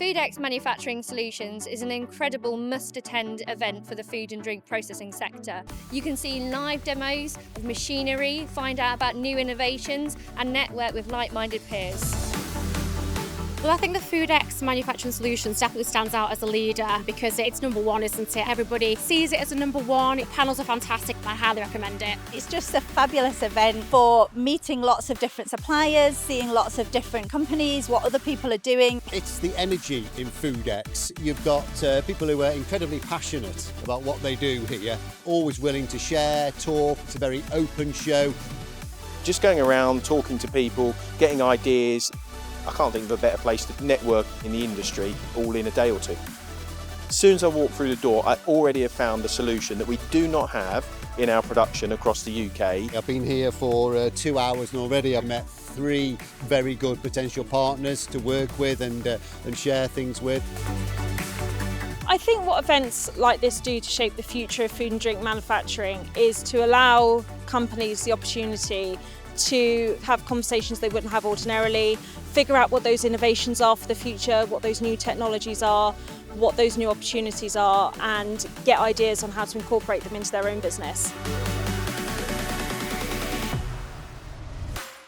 Foodex Manufacturing Solutions is an incredible must-attend event for the food and drink processing sector. You can see live demos of machinery, find out about new innovations and network with like-minded peers. Well, I think the Foodex Manufacturing Solutions definitely stands out as a leader because it's number one, isn't it? Everybody sees it as a number one. Panels are fantastic. I highly recommend it. It's just a fabulous event for meeting lots of different suppliers, seeing lots of different companies, what other people are doing. It's the energy in Foodex. You've got people who are incredibly passionate about what they do here, always willing to share, talk. It's a very open show. Just going around, talking to people, getting ideas. I can't think of a better place to network in the industry all in a day or two. As soon as I walk through the door, I already have found a solution that we do not have in our production across the UK. I've been here for 2 hours and already I've met 3 very good potential partners to work with and share things with. I think what events like this do to shape the future of food and drink manufacturing is to allow companies the opportunity to have conversations they wouldn't have ordinarily, figure out what those innovations are for the future, what those new technologies are, what those new opportunities are, and get ideas on how to incorporate them into their own business.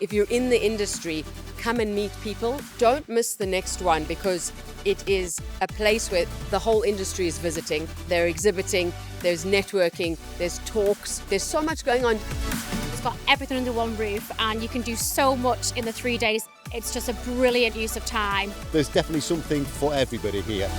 If you're in the industry, come and meet people. Don't miss the next one because it is a place where the whole industry is visiting. They're exhibiting, there's networking, there's talks, there's so much going on. It's got everything under one roof and you can do so much in the 3 days. It's just a brilliant use of time. There's definitely something for everybody here.